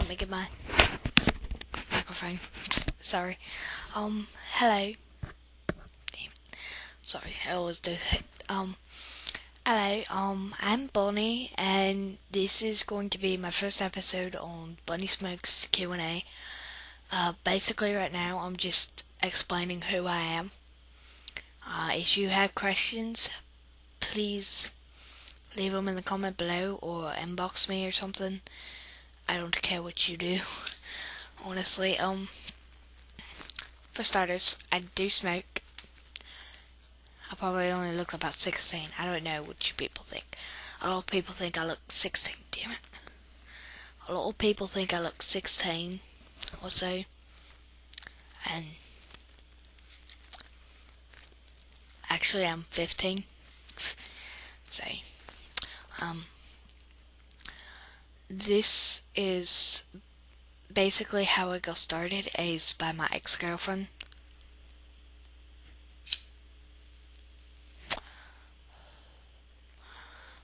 me get my microphone. Sorry. Hello. Damn. Sorry, I always do that. Hello. I'm Bonnie, and this is going to be my first episode on Bunny Smokes Q&A. Basically, right now, I'm just explaining who I am. If you have questions, please leave them in the comment below or inbox me or something. I don't care what you do. Honestly, for starters, I do smoke. I probably only look about 16. I don't know what you people think. A lot of people think I look 16. Damn it. A lot of people think I look 16 or so. And actually, I'm 15. So, this is basically how it got started, is by my ex-girlfriend.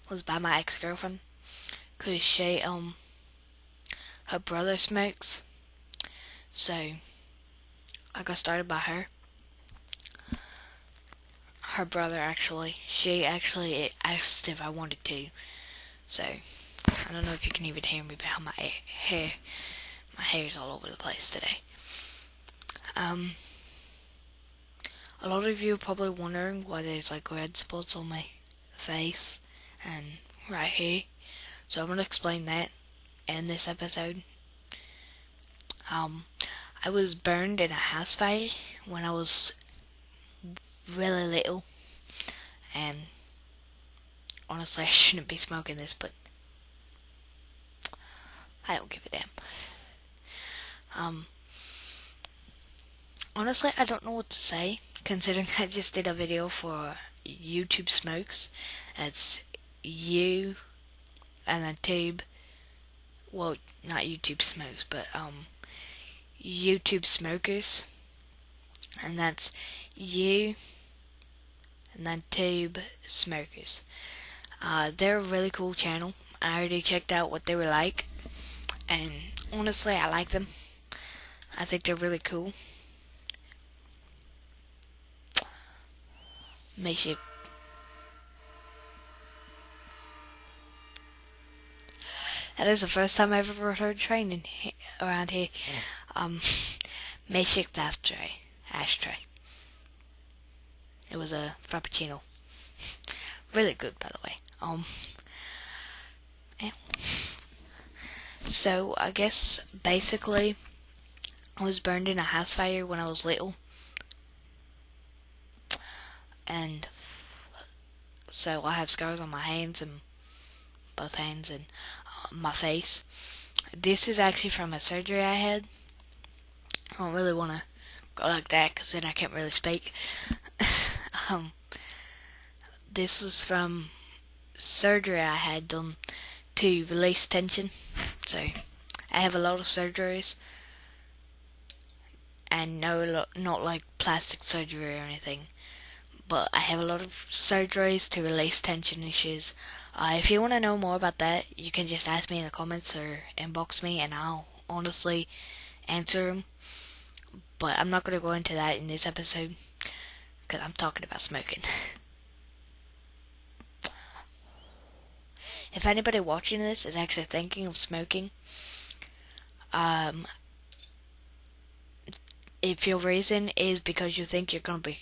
Was by my ex-girlfriend, cause she her brother smokes, so I got started by her. Her brother she actually asked if I wanted to, so I don't know if you can even hear me behind my hair. My hair's all over the place today. A lot of you are probably wondering why there's like red spots on my face and right here. So I'm gonna explain that in this episode. I was burned in a house fire when I was really little, and honestly I shouldn't be smoking this, but I don't give a damn. Honestly, I don't know what to say, considering I just did a video for YouTube Smokes. It's you and then Tube. Well, not YouTube Smokes, but YouTube Smokers. And that's you and then Tube Smokers. They're a really cool channel. I already checked out what they were like, and honestly, I like them. I think they're really cool. Makes you... That is the first time I've ever heard training around here. Makeshift ashtray. It was a frappuccino. Really good, by the way. Yeah. So I guess basically I was burned in a house fire when I was little, and so I have scars on my hands and both hands and my face. This is actually from a surgery I had. I don't really want to go like that because then I can't really speak. This was from surgery I had done to release tension. So I have a lot of surgeries, and no, not like plastic surgery or anything, but I have a lot of surgeries to release tension issues. If you want to know more about that, you can just ask me in the comments or inbox me, and I'll honestly answer them. But I'm not going to go into that in this episode, because I'm talking about smoking. If anybody watching this is actually thinking of smoking, if your reason is because you think you're going to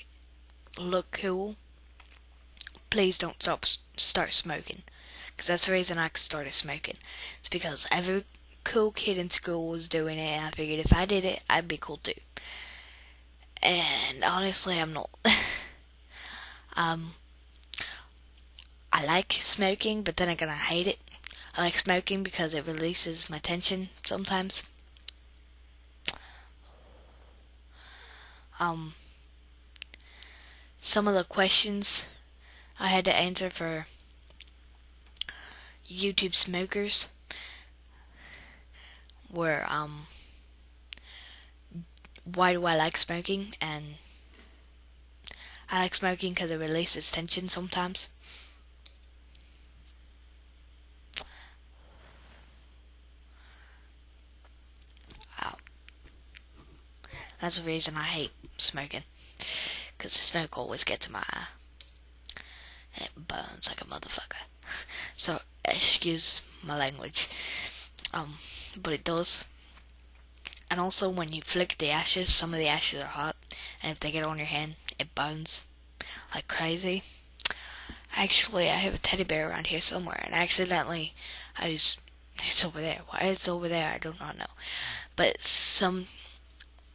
look cool, please don't start smoking. Because that's the reason I started smoking. It's because every cool kid in school was doing it, and I figured if I did it, I'd be cool too. And honestly, I'm not. I like smoking, but then again, I hate it. I like smoking because it releases my tension sometimes. Some of the questions I had to answer for YouTube smokers were, why do I like smoking? And I like smoking because it releases tension sometimes. That's the reason I hate smoking, because the smoke always gets in my eye. It burns like a motherfucker. So, excuse my language. But it does. And also, when you flick the ashes, some of the ashes are hot, and if they get on your hand, it burns like crazy. Actually, I have a teddy bear around here somewhere, and accidentally, it's over there. Why it's over there, I do not know. But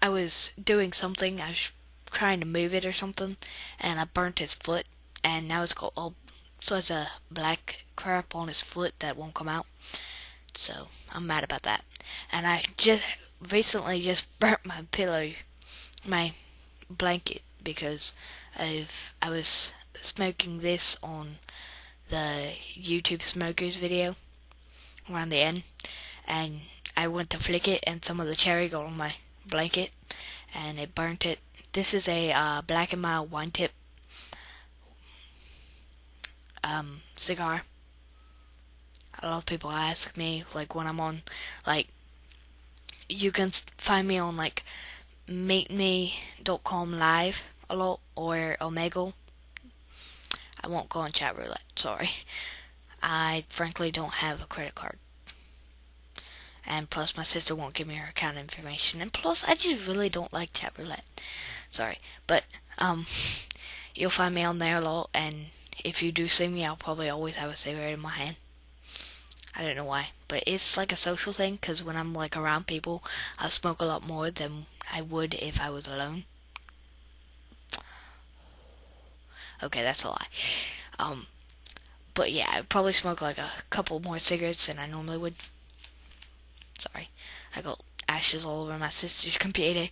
I was doing something, I was trying to move it or something, and I burnt his foot, and now it's got all sorts of black crap on his foot that won't come out. So, I'm mad about that. And I just recently just burnt my blanket, because I was smoking this on the YouTube smokers video around the end, and I went to flick it, and some of the cherry got on my blanket, and it burnt it. This is a Black and Mild wine tip cigar. A lot of people ask me, like, when I'm on, like, you can find me on, like, meetme.com live a lot, or Omegle. I won't go on chat roulette, sorry. I frankly don't have a credit card. And plus, my sister won't give me her account information. And plus, I just really don't like chat roulette. Sorry. But, you'll find me on there a lot, and if you do see me, I'll probably always have a cigarette in my hand. I don't know why, but it's like a social thing, because when I'm like around people, I smoke a lot more than I would if I was alone. Okay, that's a lie. But yeah, I'd probably smoke like a couple more cigarettes than I normally would. Sorry, I got ashes all over my sister's computer.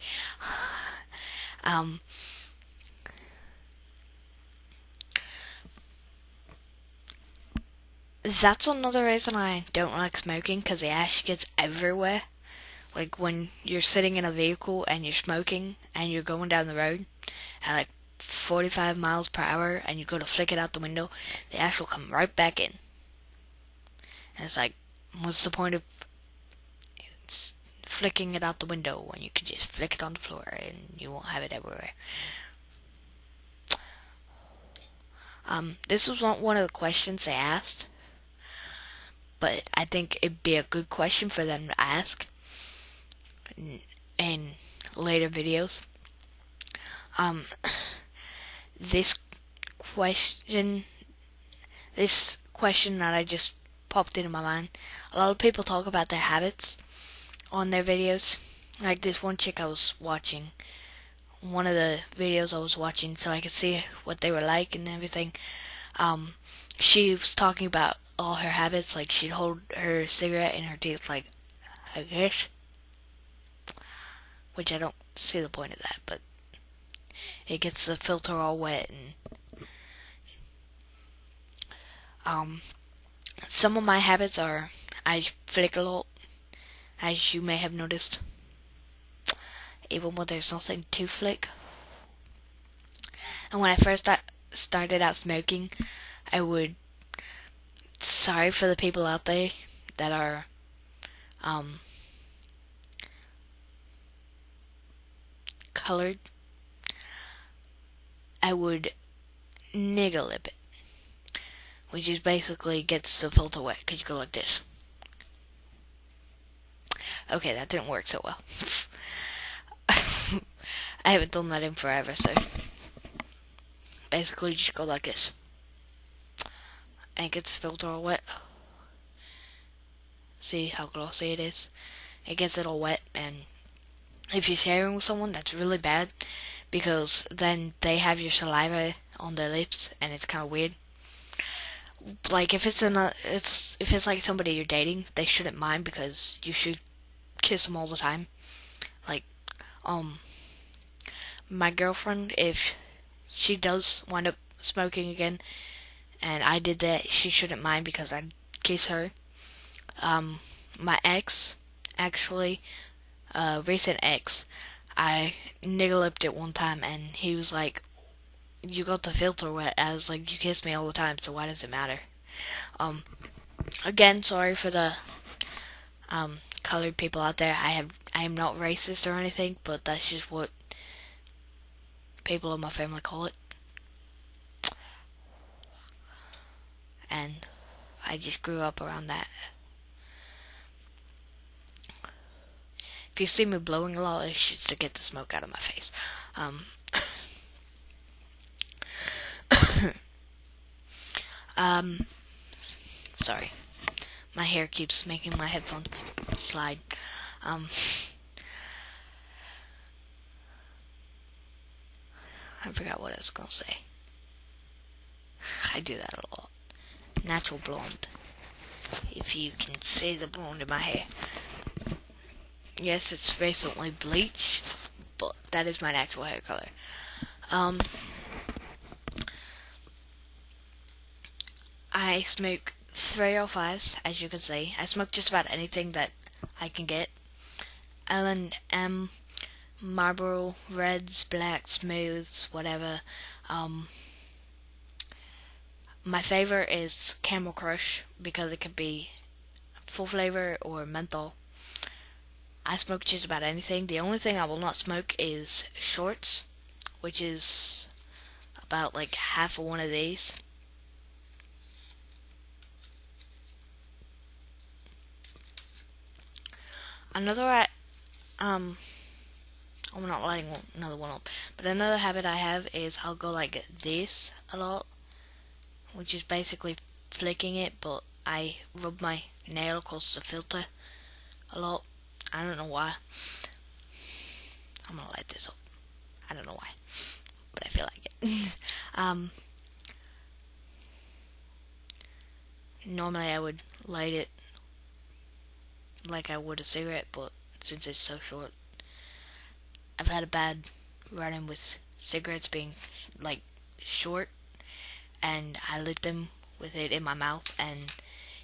That's another reason I don't like smoking, because the ash gets everywhere. Like when you're sitting in a vehicle and you're smoking and you're going down the road at like 45 miles per hour and you go to flick it out the window, the ash will come right back in. And it's like, what's the point of flicking it out the window when you can just flick it on the floor and you won't have it everywhere? This was one of the questions they asked, but I think it'd be a good question for them to ask in later videos. This question that I just popped into my mind, a lot of people talk about their habits on their videos. Like this one chick I was watching, one of the videos I was watching, so I could see what they were like and everything. She was talking about all her habits, like she'd hold her cigarette in her teeth like this, which I don't see the point of that, but it gets the filter all wet. And some of my habits are, I flick a lot, as you may have noticed, even when there's nothing to flick. And when I first started out smoking, I would, sorry for the people out there that are colored, I would niggle lip it, which is basically gets the filter wet, because you go like this. Okay, that didn't work so well. I haven't done that in forever, so basically just go like this, and it gets the filter all wet. See how glossy it is? It gets it all wet, and if you're sharing with someone, that's really bad, because then they have your saliva on their lips, and it's kind of weird. Like if it's like somebody you're dating, they shouldn't mind, because you should kiss them all the time. Like, my girlfriend, if she does wind up smoking again, and I did that, she shouldn't mind, because I'd kiss her. My ex, actually, recent ex, I niggle-lipped it one time, and he was like, you got the filter wet. I was like, you kiss me all the time, so why does it matter? Again, sorry for the colored people out there. I I am not racist or anything, but that's just what people in my family call it. And I just grew up around that. If you see me blowing a lot, it's just to get the smoke out of my face. Sorry. My hair keeps making my headphones slide. I forgot what I was gonna say. I do that a lot. Natural blonde. If you can see the blonde in my hair. Yes, it's recently bleached, but that is my natural hair color. I smoke 305s, as you can see. I smoke just about anything that I can get. L&M, Marlboro, Reds, Blacks, Smooths, whatever. My favorite is Camel Crush because it could be full flavor or menthol. I smoke just about anything. The only thing I will not smoke is shorts, which is about like half of one of these. I'm not lighting another one up, but another habit I have is I'll go like this a lot, which is basically flicking it, but I rub my nail across the filter a lot. I don't know why. I'm gonna light this up. I don't know why, but I feel like it. Normally I would light it like I would a cigarette, but since it's so short, I've had a bad run-in with cigarettes being like short, and I lit them with it in my mouth, and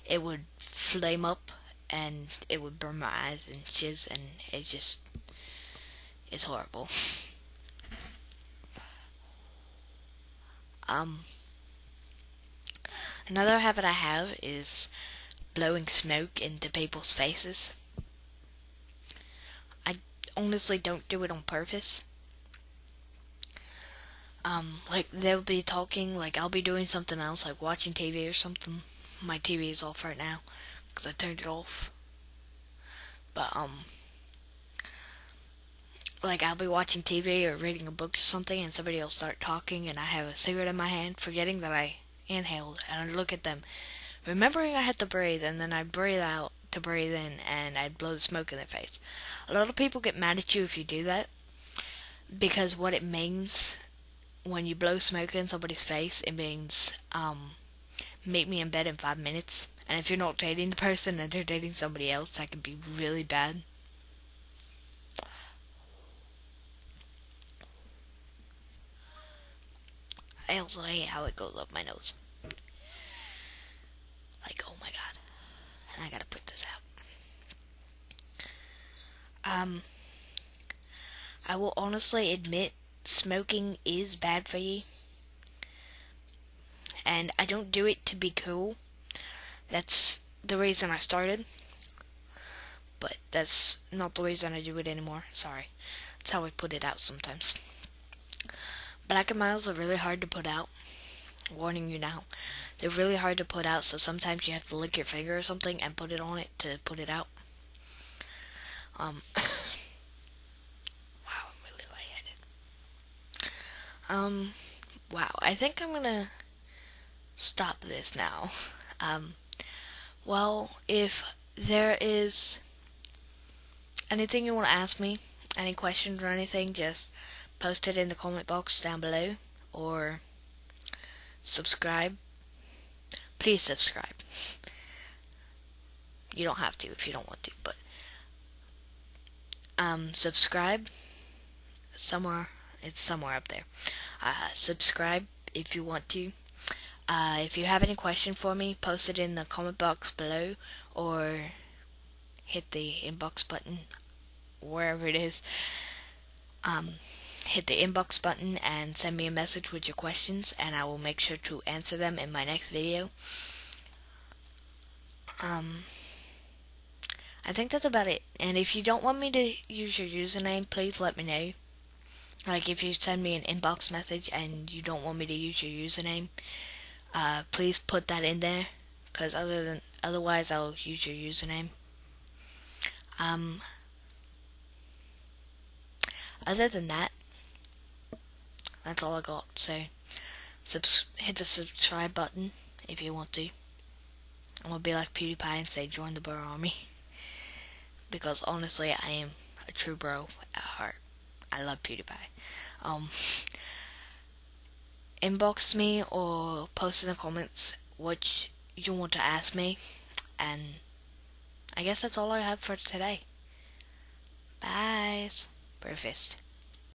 it would flame up, and it would burn my eyes and shiz, and it's horrible. Another habit I have is blowing smoke into people's faces. I honestly don't do it on purpose. Like they'll be talking, like I'll be doing something else, like watching TV or something. My TV is off right now because I turned it off. But like I'll be watching TV or reading a book or something, and somebody will start talking, and I have a cigarette in my hand, forgetting that I inhaled, and I look at them, remembering I had to breathe, and then I breathe out to breathe in, and I'd blow the smoke in their face. A lot of people get mad at you if you do that, because what it means when you blow smoke in somebody's face, it means meet me in bed in 5 minutes. And if you're not dating the person and they're dating somebody else, that can be really bad. I also hate how it goes up my nose. Like, oh my god. And I gotta put this out. I will honestly admit smoking is bad for you. And I don't do it to be cool. That's the reason I started. But that's not the reason I do it anymore. Sorry. That's how I put it out sometimes. Black and milds are really hard to put out. Warning you now. They're really hard to put out, so sometimes you have to lick your finger or something and put it on it to put it out. Wow, I'm really lightheaded. Wow, I think I'm gonna stop this now. Well, if there is anything you want to ask me, any questions or anything, just post it in the comment box down below, or subscribe. Please subscribe. You don't have to if you don't want to, but subscribe. It's somewhere up there. Subscribe if you want to. If you have any question for me, post it in the comment box below, or hit the inbox button wherever it is. Hit the inbox button and send me a message with your questions, and I will make sure to answer them in my next video. I think that's about it. And if you don't want me to use your username, please let me know. Like if you send me an inbox message and you don't want me to use your username, please put that in there, because otherwise I'll use your username. Other than that, that's all I got. So hit the subscribe button if you want to. I'm gonna be like PewDiePie and say join the bro army, because honestly I am a true bro at heart. I love PewDiePie. Inbox me or post in the comments what you want to ask me, and I guess that's all I have for today. Bye. Brofist.